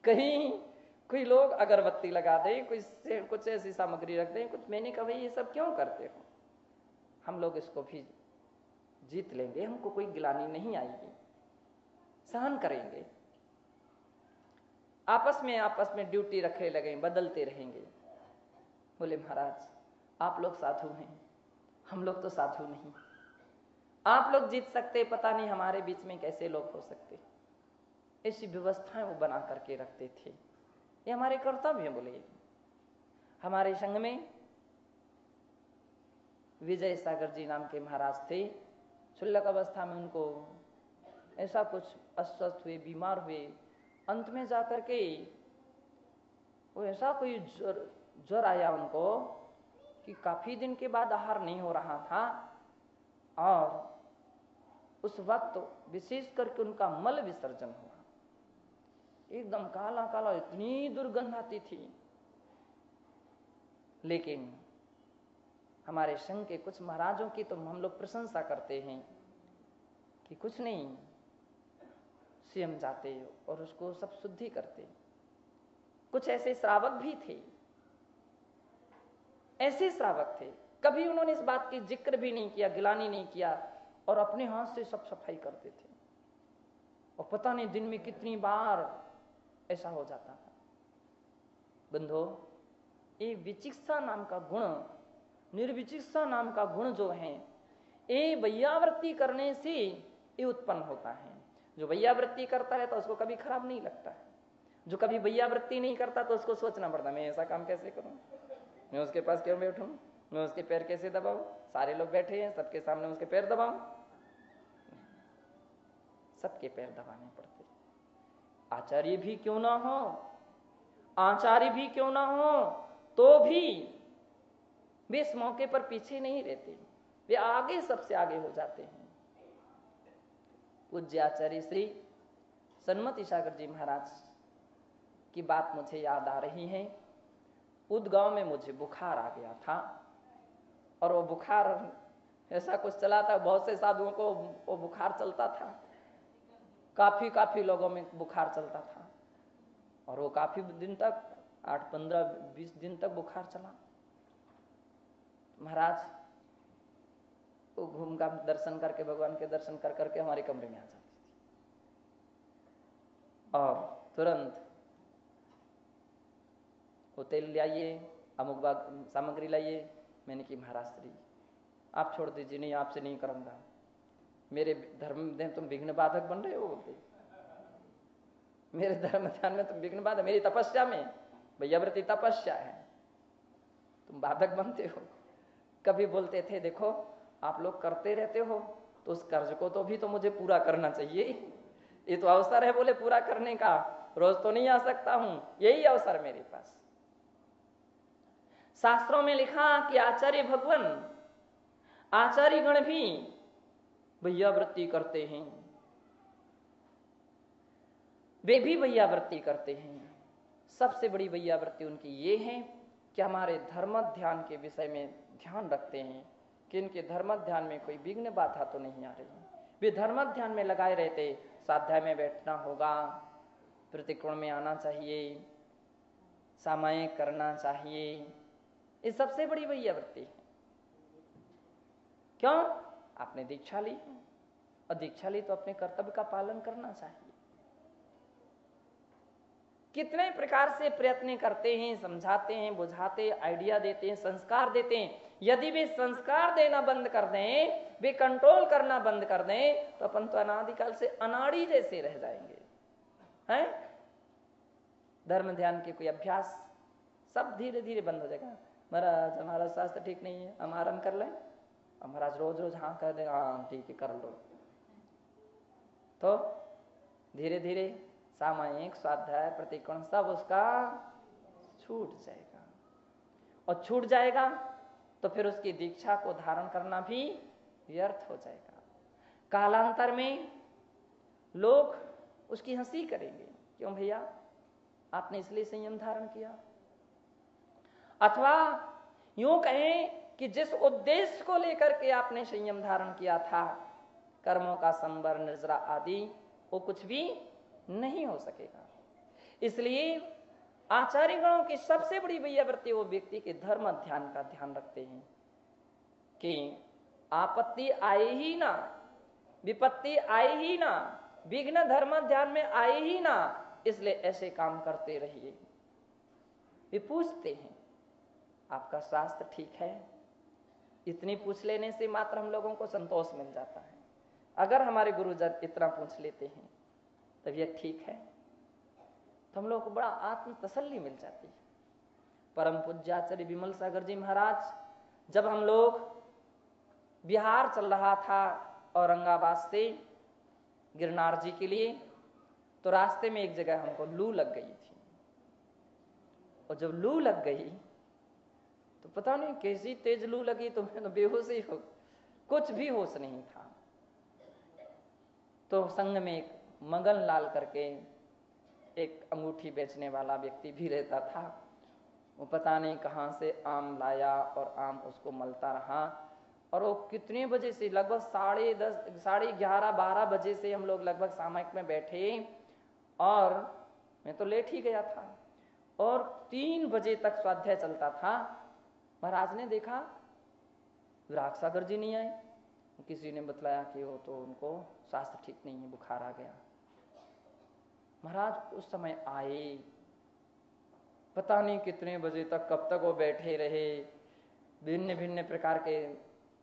कहीं कोई लोग अगरबत्ती लगा दें, कुछ ऐसी सामग्री रख दें, कुछ। मैंने कहा भाई ये सब क्यों करते हो, हम लोग इसको भी जीत लेंगे, हमको कोई गिलानी नहीं आएगी, सहन करेंगे। आपस में ड्यूटी रखे लगे, बदलते रहेंगे। बोले महाराज आप लोग साधु हैं, हम लोग तो साधु नहीं, आप लोग जीत सकते, पता नहीं हमारे बीच में कैसे लोग हो सकते। ऐसी व्यवस्थाएं वो बना करके रखते थे, ये हमारे कर्तव्य। बोले हमारे संघ में विजय सागर जी नाम के महाराज थे, शुल्लक अवस्था में उनको ऐसा कुछ अस्वस्थ हुए, बीमार हुए, अंत में जाकर के वो ऐसा कोई ज्वर आया उनको कि काफी दिन के बाद आहार नहीं हो रहा था। और उस वक्त विशेष करके उनका मल विसर्जन हुआ, एकदम काला काला, इतनी दुर्गंध आती थी। लेकिन हमारे संघ के कुछ महाराजों की तो हम लोग प्रशंसा करते हैं कि कुछ नहीं, स्वयं जाते और उसको सब शुद्धि करते। कुछ ऐसे श्रावक भी थे, ऐसे श्रावक थे, कभी उन्होंने इस बात की जिक्र भी नहीं किया, गिलानी नहीं किया, और अपने हाथ से सब सफाई करते थे। और पता नहीं दिन में कितनी बार ऐसा हो जाता था। बंधो, ये विचिकित्सा नाम का गुण, निर्विचिकित्सा नाम का गुण जो है, ये वैयावृत्ति करने से ये उत्पन्न होता है। जो वैयावृत्ति करता है तो उसको कभी खराब नहीं लगता है, जो कभी वैयावृत्ति नहीं करता तो उसको सोचना पड़ता मैं ऐसा काम कैसे करूं, मैं उसके पास क्यों बैठूं? मैं उसके पैर कैसे दबाऊं? सारे लोग बैठे हैं, सबके सामने उसके पैर दबाऊं? सबके पैर दबाने पड़ते। आचार्य भी क्यों ना हो, आचार्य भी क्यों ना हो, तो भी वे इस मौके पर पीछे नहीं रहते, वे आगे, सबसे आगे हो जाते हैं। पूज्य आचार्य श्री सन्मति सागर जी महाराज की बात मुझे याद आ रही है। उदगांव में मुझे बुखार आ गया था, और वो बुखार ऐसा कुछ चला था, बहुत से साधुओं को वो बुखार चलता था, काफी लोगों में बुखार चलता था, और वो काफी दिन तक, 8, 15, 20 दिन तक बुखार चला। महाराज वो घूम का दर्शन करके, भगवान के दर्शन कर करके हमारे कमरे में आ जाती थी, और तुरंत वो तेल लाइए, अमुक सामग्री लाइए। मैंने की महाराज श्री आप छोड़ दीजिए, नहीं आपसे नहीं करूंगा, मेरे धर्म में तुम विघ्न बाधक बन रहे हो, बोलते मेरे धर्म ध्यान में तुम विघ्न बाधक, मेरी तपस्या में, भैयाव्रती तपस्या है, तुम बाधक बनते हो। कभी बोलते थे देखो आप लोग करते रहते हो, तो उस कर्ज को तो भी तो मुझे पूरा करना चाहिए, ये तो अवसर है बोले पूरा करने का, रोज तो नहीं आ सकता हूं, यही अवसर मेरे पास। शास्त्रों में लिखा कि आचार्य भगवान, आचार्य गण भी भैयाव्रती करते हैं, वे भी भैयाव्रती करते हैं। सबसे बड़ी भैयाव्रती उनकी ये है कि हमारे धर्म ध्यान के विषय में ध्यान रखते हैं कि इनके धर्म ध्यान में कोई विघ्न बाधा तो नहीं आ रही। वे धर्म ध्यान में लगाए रहते, स्वाध्याय में बैठना होगा, प्रतिकोण में आना चाहिए, सामायिक करना चाहिए, ये सबसे बड़ी भैयाव्रती है। क्यों? आपने दीक्षा ली, और दीक्षा ली तो अपने कर्तव्य का पालन करना चाहिए। कितने प्रकार से प्रयत्न करते हैं, समझाते हैं, बुझाते, आइडिया देते हैं, संस्कार देते हैं। यदि वे संस्कार देना बंद कर दें, वे कंट्रोल करना बंद कर दें, तो अपन तो अनादिकाल से अनाड़ी जैसे रह जाएंगे, हैं? धर्म ध्यान के कोई अभ्यास सब धीरे धीरे बंद हो जाएगा। महाराज हमारा स्वास्थ्य ठीक नहीं है, हम आराम कर लें, महाराज रोज रोज हाँ कह देगा, हाँ ठीक है कर लो, तो धीरे धीरे सामायिक, स्वाध्याय, प्रतिकोण सब उसका छूट जाएगा, और छूट जाएगा तो फिर उसकी दीक्षा को धारण करना भी व्यर्थ हो जाएगा। कालांतर में लोग उसकी हंसी करेंगे, क्यों भैया आपने इसलिए संयम धारण किया, अथवा यूं कहें कि जिस उद्देश्य को लेकर के आपने संयम धारण किया था, कर्मों का संवर, निर्जरा आदि, वो कुछ भी नहीं हो सकेगा। इसलिए आचार्य गणों की सबसे बड़ी भैयाव्रती वो व्यक्ति के धर्म ध्यान का ध्यान रखते हैं कि आपत्ति आए ही ना, विपत्ति आए ही ना, विघ्न धर्म ध्यान में आए ही ना, इसलिए ऐसे काम करते रहिए। वे पूछते हैं आपका स्वास्थ्य ठीक है? इतनी पूछ लेने से मात्र हम लोगों को संतोष मिल जाता है। अगर हमारे गुरुजन इतना पूछ लेते हैं तबीयत ठीक है, तो हम लोग को बड़ा आत्म तसल्ली मिल जाती है। परम पूज्य आचार्य विमल सागर जी महाराज, जब हम लोग बिहार चल रहा था औरंगाबाद से गिरनार जी के लिए, तो रास्ते में एक जगह हमको लू लग गई थी, और जब लू लग गई तो पता नहीं कैसी तेज लू लगी, तो मैं तो बेहोश ही हो, कुछ भी होश नहीं था। तो संग में एक मगन लाल करके एक अंगूठी बेचने वाला व्यक्ति भी रहता था। वो पता नहीं कहाँ से आम लाया और आम उसको मलता रहा, और वो कितने बजे से, लगभग 10:30, 11:30, 12 बजे से हम लोग लगभग सामयिक में बैठे, और मैं तो लेट ही गया था, और 3 बजे तक स्वाध्याय चलता था। महाराज ने देखा विराग सागर जी नहीं आए, किसी ने बतलाया कि वो तो उनको स्वास्थ्य ठीक नहीं है, बुखार आ गया। महाराज उस समय आए, पता नहीं कितने बजे तक, कब तक वो बैठे रहे, भिन्न भिन्न प्रकार के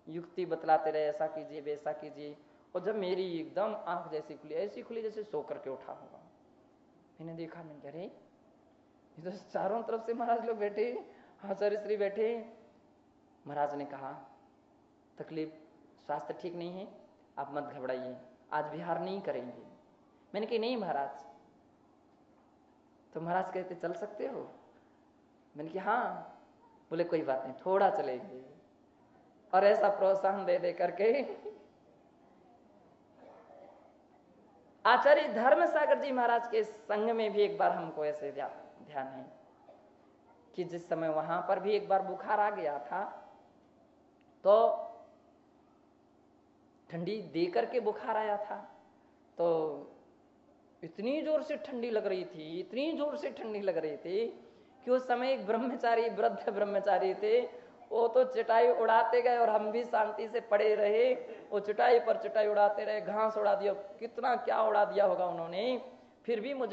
युक्ति बतलाते रहे, ऐसा कीजिए वैसा कीजिए। और जब मेरी एकदम आंख जैसी खुली, ऐसी खुली जैसे सो करके उठा होगा, मैंने देखा, मैंने कह रहे ये तो चारों तरफ से महाराज लोग बैठे, आचार्य श्री बैठे। महाराज ने कहा तकलीफ, स्वास्थ्य ठीक नहीं है, आप मत घबराइए, आज विहार नहीं करेंगे। मैंने कही नहीं महाराज। तो महाराज कहते चल सकते हो? मैंने कहा हाँ। बोले कोई बात नहीं, थोड़ा चलेंगे। और ऐसा प्रोत्साहन दे दे करके आचार्य धर्म सागर जी महाराज के संग में भी एक बार हमको ऐसे ध्यान है कि जिस समय वहां पर भी एक बार बुखार आ गया था, तो ठंडी दे करके बुखार आया था, तो इतनी जोर से ठंडी लग रही थी, इतनी जोर से ठंडी लग रही थी कि उस समय एक ब्रह्मचारी, वृद्ध ब्रह्मचारी थे, वो तो चटाई उड़ाते गए और हम भी शांति से पड़े रहे। वो चटाई पर चटाई उड़ाते रहे, घास उड़ा दिया, कितना क्या उड़ा दिया होगा उन्होंने, फिर भी मुझे